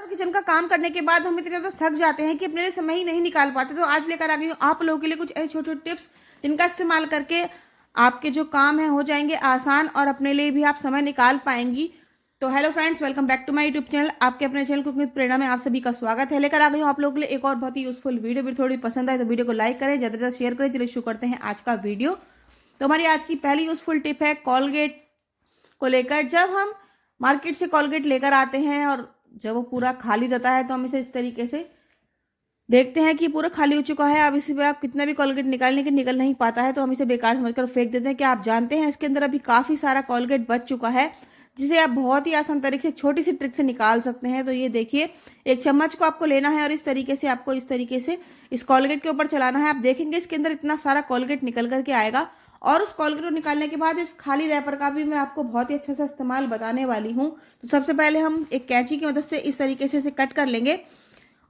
Kitchen का काम करने के बाद हम इतने ज़्यादा थक जाते हैं कि अपने लिए समय ही नहीं निकाल पाते। तो आज लेकर आ गई हूँ आप लोगों के लिए कुछ ऐसे छोटे छोटे टिप्स जिनका इस्तेमाल करके आपके जो काम है हो जाएंगे आसान और अपने लिए भी आप समय निकाल पाएंगी। तो hello friends, welcome back to my YouTube channel. आपके अपने चैनल कुकिंग विद प्रेरणा में आप सभी का स्वागत है। लेकर आ गई हूँ आप लोगों के लिए एक और बहुत ही यूजफुल वीडियो थोड़ी पसंद आए तो वीडियो को लाइक करें, ज़्यादा से ज़्यादा शेयर करें। चलिए शुरू करते हैं आज का वीडियो। तो हमारी आज की पहली यूजफुल टिप है कॉलगेट को लेकर। जब हम मार्केट से कॉलगेट लेकर आते हैं और जब वो पूरा खाली रहता है तो हम इसे इस तरीके से देखते हैं कि पूरा खाली हो चुका है। अब इसी पे आप कितना भी कॉलगेट निकालने के निकल नहीं पाता है तो हम इसे बेकार समझकर फेंक देते हैं। क्या आप जानते हैं इसके अंदर अभी काफी सारा कॉलगेट बच चुका है जिसे आप बहुत ही आसान तरीके से छोटी सी ट्रिक से निकाल सकते हैं। तो ये देखिए, एक चम्मच को आपको लेना है और इस तरीके से आपको इस तरीके से इस कॉलगेट के ऊपर चलाना है। आप देखेंगे इसके अंदर इतना सारा कॉलगेट निकल करके आएगा। और उस कॉलगेट को निकालने के बाद इस खाली रैपर का भी मैं आपको बहुत ही अच्छे से इस्तेमाल बताने वाली हूँ। तो सबसे पहले हम एक कैंची की मदद से इस तरीके से इसे कट कर लेंगे।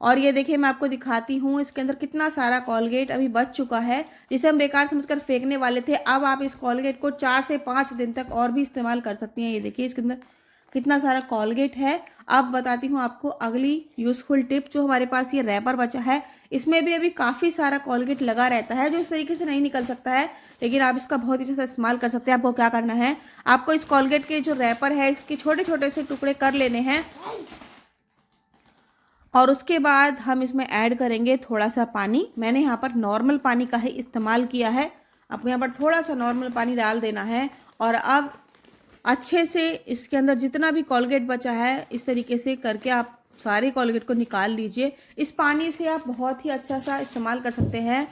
और ये देखिए, मैं आपको दिखाती हूँ इसके अंदर कितना सारा कॉलगेट अभी बच चुका है जिसे हम बेकार समझकर फेंकने वाले थे। अब आप इस कॉलगेट को 4 से 5 दिन तक और भी इस्तेमाल कर सकती हैं। ये देखिए इसके अंदर कितना सारा कॉलगेट है। अब बताती हूँ आपको अगली यूजफुल टिप। जो हमारे पास ये रैपर बचा है इसमें भी अभी काफ़ी सारा कॉलगेट लगा रहता है जो इस तरीके से नहीं निकल सकता है, लेकिन आप इसका बहुत ही अच्छा इस्तेमाल कर सकते हैं। आपको क्या करना है, आपको इस कॉलगेट के जो रैपर है इसके छोटे छोटे से टुकड़े कर लेने हैं और उसके बाद हम इसमें ऐड करेंगे थोड़ा सा पानी। मैंने यहाँ पर नॉर्मल पानी का ही इस्तेमाल किया है। आपको यहाँ पर थोड़ा सा नॉर्मल पानी डाल देना है और अब अच्छे से इसके अंदर जितना भी कॉलगेट बचा है इस तरीके से करके आप सारे कॉलगेट को निकाल लीजिए। इस पानी से आप बहुत ही अच्छा सा इस्तेमाल कर सकते हैं।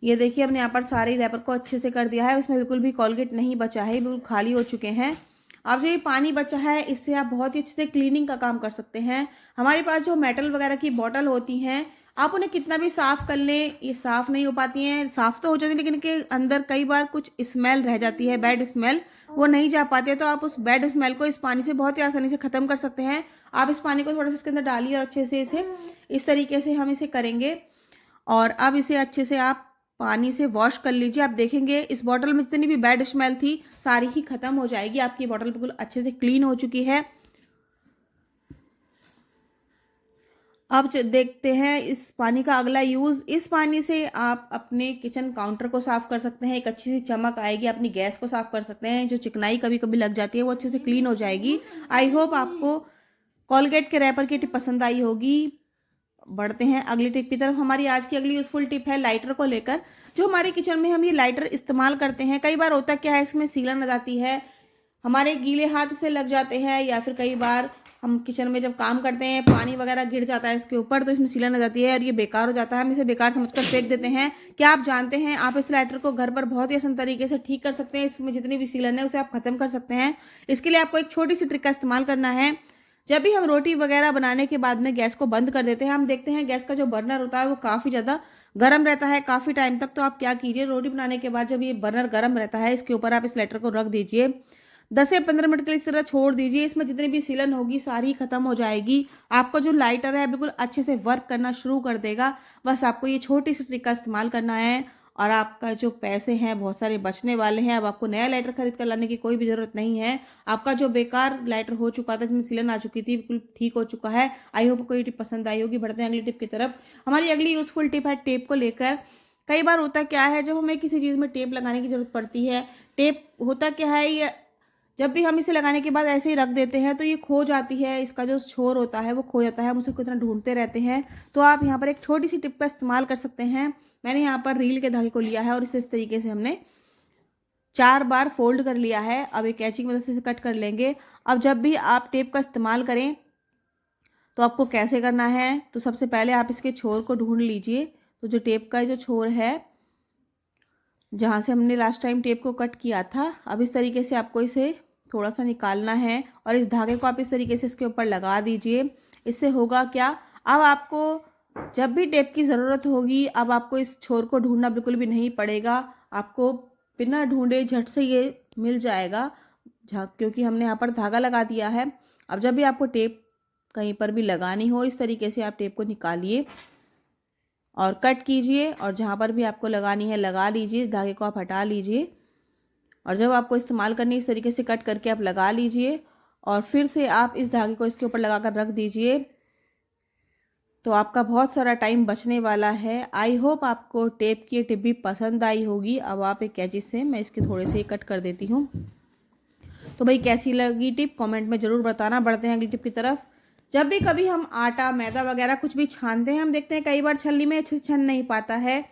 ये देखिए, हमने यहाँ पर सारे रैपर को अच्छे से कर दिया है। इसमें बिल्कुल भी कॉलगेट नहीं बचा है, बिल्कुल खाली हो चुके हैं। अब जो ये पानी बचा है इससे आप बहुत ही अच्छे से क्लीनिंग का काम कर सकते हैं। हमारे पास जो मेटल वगैरह की बॉटल होती हैं, आप उन्हें कितना भी साफ कर लें ये साफ नहीं हो पाती हैं। साफ तो हो जाती है लेकिन इनके अंदर कई बार कुछ स्मेल रह जाती है, बैड स्मेल, वो नहीं जा पाती है। तो आप उस बैड स्मेल को इस पानी से बहुत ही आसानी से खत्म कर सकते हैं। आप इस पानी को थोड़ा सा इसके अंदर डालिए और अच्छे से इसे इस तरीके से हम इसे करेंगे। और अब इसे अच्छे से आप पानी से वॉश कर लीजिए। आप देखेंगे इस बॉटल में जितनी भी बैड स्मेल थी सारी ही खत्म हो जाएगी। आपकी बॉटल बिल्कुल अच्छे से क्लीन हो चुकी है। अब देखते हैं इस पानी का अगला यूज। इस पानी से आप अपने किचन काउंटर को साफ कर सकते हैं, एक अच्छी सी चमक आएगी। अपनी गैस को साफ कर सकते हैं, जो चिकनाई कभी कभी लग जाती है वो अच्छे से क्लीन हो जाएगी। आई होप आपको कॉलगेट के रैपर की टिप पसंद आई होगी। बढ़ते हैं अगली टिप की तरफ। हमारी आज की अगली यूजफुल टिप है लाइटर को लेकर। जो हमारे किचन में हम ये लाइटर इस्तेमाल करते हैं, कई बार होता क्या है इसमें सीलन आ जाती है, हमारे गीले हाथ से लग जाते हैं, या फिर कई बार हम किचन में जब काम करते हैं पानी वगैरह गिर जाता है इसके ऊपर तो इसमें सीलन आ जाती है और ये बेकार हो जाता है। हम इसे बेकार समझकर फेंक देते हैं। क्या आप जानते हैं आप इस लाइटर को घर पर बहुत ही आसान तरीके से ठीक कर सकते हैं। इसमें जितनी भी सीलन है उसे आप खत्म कर सकते हैं। इसके लिए आपको एक छोटी सी ट्रिक का इस्तेमाल करना है। जब भी हम रोटी वगैरह बनाने के बाद में गैस को बंद कर देते हैं, हम देखते हैं गैस का जो बर्नर होता है वो काफ़ी ज़्यादा गर्म रहता है काफ़ी टाइम तक। तो आप क्या कीजिए, रोटी बनाने के बाद जब ये बर्नर गर्म रहता है इसके ऊपर आप इस लाइटर को रख दीजिए। 10 से 15 मिनट के लिए इस तरह छोड़ दीजिए। इसमें जितनी भी सीलन होगी सारी खत्म हो जाएगी। आपका जो लाइटर है बिल्कुल अच्छे से वर्क करना शुरू कर देगा। बस आपको ये छोटी सी ट्रिक का इस्तेमाल करना है और आपका जो पैसे हैं बहुत सारे बचने वाले हैं। अब आपको नया लाइटर खरीद कर लाने की कोई भी ज़रूरत नहीं है। आपका जो बेकार लाइटर हो चुका था जिसमें सीलन आ चुकी थी बिल्कुल ठीक हो चुका है। आई होप कोई टिप पसंद आई होगी। बढ़ते हैं अगली टिप की तरफ। हमारी अगली यूजफुल टिप है टेप को लेकर। कई बार होता क्या है, जब हमें किसी चीज़ में टेप लगाने की जरूरत पड़ती है, टेप होता क्या है, ये जब भी हम इसे लगाने के बाद ऐसे ही रख देते हैं तो ये खो जाती है। इसका जो छोर होता है वो खो जाता है, हम उसे कितना ढूंढते रहते हैं। तो आप यहाँ पर एक छोटी सी टिप का इस्तेमाल कर सकते हैं। मैंने यहाँ पर रील के धागे को लिया है और इसे इस तरीके से हमने 4 बार फोल्ड कर लिया है। अब एक कैंची की मदद से इसे कट कर लेंगे। अब जब भी आप टेप का इस्तेमाल करें तो आपको कैसे करना है, तो सबसे पहले आप इसके छोर को ढूंढ लीजिए। तो जो टेप का जो छोर है जहाँ से हमने लास्ट टाइम टेप को कट किया था, अब इस तरीके से आपको इसे थोड़ा सा निकालना है और इस धागे को आप इस तरीके से इसके ऊपर लगा दीजिए। इससे होगा क्या, अब आपको जब भी टेप की ज़रूरत होगी अब आपको इस छोर को ढूंढना बिल्कुल भी नहीं पड़ेगा। आपको बिना ढूंढे झट से ये मिल जाएगा क्योंकि हमने यहाँ पर धागा लगा दिया है। अब जब भी आपको टेप कहीं पर भी लगानी हो इस तरीके से आप टेप को निकालिए और कट कीजिए और जहाँ पर भी आपको लगानी है लगा लीजिए। इस धागे को आप हटा लीजिए और जब आपको इस्तेमाल करनी है इस तरीके से कट करके आप लगा लीजिए और फिर से आप इस धागे को इसके ऊपर लगाकर रख दीजिए। तो आपका बहुत सारा टाइम बचने वाला है। आई होप आपको टेप की टिप भी पसंद आई होगी। अब आप एक कैंची से मैं इसके थोड़े से कट कर देती हूँ। तो भाई कैसी लगी टिप कमेंट में ज़रूर बताना। बढ़ते हैं अगली टिप की तरफ। जब भी कभी हम आटा मैदा वगैरह कुछ भी छानते हैं, हम देखते हैं कई बार छलनी में अच्छे से छन नहीं पाता है।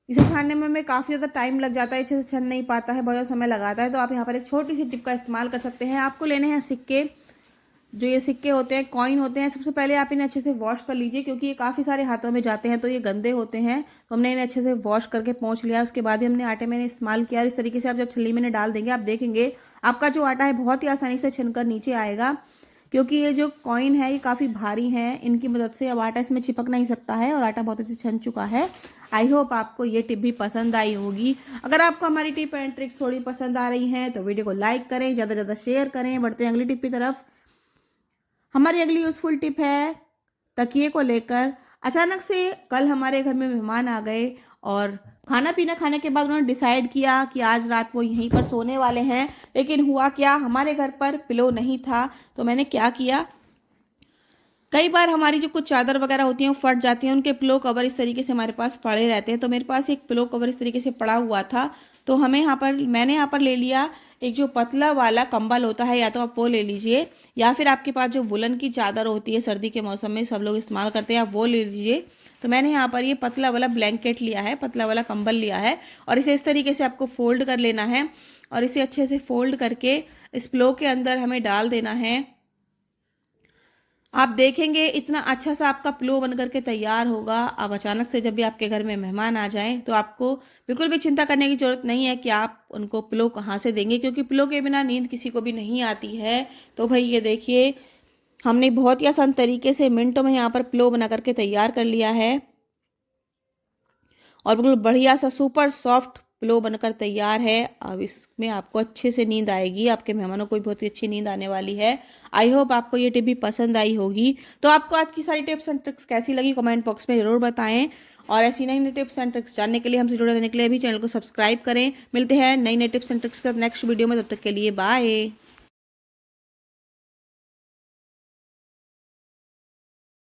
इसे छानने में हमें काफ़ी ज़्यादा टाइम लग जाता है, अच्छे से छन नहीं पाता है, बहुत ज़्यादा समय लगाता है। तो आप यहाँ पर एक छोटी सी टिप का इस्तेमाल कर सकते हैं। आपको लेने हैं सिक्के। जो ये सिक्के होते हैं, कॉइन होते हैं, सबसे पहले आप इन्हें अच्छे से वॉश कर लीजिए, क्योंकि ये काफ़ी सारे हाथों में जाते हैं तो ये गंदे होते हैं। तो हमने इन्हें अच्छे से वॉश करके पोंछ लिया। उसके बाद ही हमने आटे में इन्हें इस्तेमाल किया। और इस तरीके से आप जब छलनी में इन्हें डाल देंगे, आप देखेंगे आपका जो आटा है बहुत ही आसानी से छिनकर नीचे आएगा, क्योंकि ये जो कॉइन है ये काफ़ी भारी है। इनकी मदद से अब आटा इसमें चिपक नहीं सकता है और आटा बहुत अच्छे से छन चुका है। आई होप आपको ये टिप भी पसंद आई होगी। अगर आपको हमारी टिप एंड ट्रिक्स थोड़ी पसंद आ रही हैं तो वीडियो को लाइक करें, ज़्यादा से ज़्यादा शेयर करें। बढ़ते हैं अगली टिप की तरफ। हमारी अगली यूज़फुल टिप है तकिए को लेकर। अचानक से कल हमारे घर में मेहमान आ गए और खाना पीना खाने के बाद उन्होंने डिसाइड किया कि आज रात वो यहीं पर सोने वाले हैं। लेकिन हुआ क्या, हमारे घर पर पिलो नहीं था। तो मैंने क्या किया, कई बार हमारी जो कुछ चादर वगैरह होती हैं वो फट जाती हैं, उनके पिलो कवर इस तरीके से हमारे पास पड़े रहते हैं। तो मेरे पास एक पिलो कवर इस तरीके से पड़ा हुआ था। तो मैंने यहाँ पर ले लिया एक जो पतला वाला कंबल होता है, या तो आप वो ले लीजिए, या फिर आपके पास जो वुलन की चादर होती है सर्दी के मौसम में सब लोग इस्तेमाल करते हैं, आप वो ले लीजिए। तो मैंने यहाँ पर ये पतला वाला ब्लैंकेट लिया है, पतला वाला कंबल लिया है, और इसे इस तरीके से आपको फोल्ड कर लेना है। और इसे अच्छे से फोल्ड करके इस पिलो के अंदर हमें डाल देना है। आप देखेंगे इतना अच्छा सा आपका पिलो बन करके तैयार होगा। अब अचानक से जब भी आपके घर में मेहमान आ जाएं तो आपको बिल्कुल भी चिंता करने की ज़रूरत नहीं है कि आप उनको पिलो कहाँ से देंगे, क्योंकि पिलो के बिना नींद किसी को भी नहीं आती है। तो भाई ये देखिए, हमने बहुत ही आसान तरीके से मिनटों में यहाँ पर पिलो बना करके तैयार कर लिया है और बिल्कुल बढ़िया सा सुपर सॉफ्ट पिलो बनकर तैयार है। अब इसमें आपको अच्छे से नींद आएगी, आपके मेहमानों को भी बहुत ही अच्छी नींद आने वाली है। आई होप आपको ये टिप भी पसंद आई होगी। तो आपको आज की सारी टिप्स एंड ट्रिक्स कैसी लगी कमेंट बॉक्स में ज़रूर बताएं। और ऐसी नई नई टिप्स एंड ट्रिक्स जानने के लिए, हमसे जुड़े रहने के लिए अभी चैनल को सब्सक्राइब करें। मिलते हैं नई नई टिप्स एंड ट्रिक्स के नेक्स्ट वीडियो में, तब तक के लिए बाय।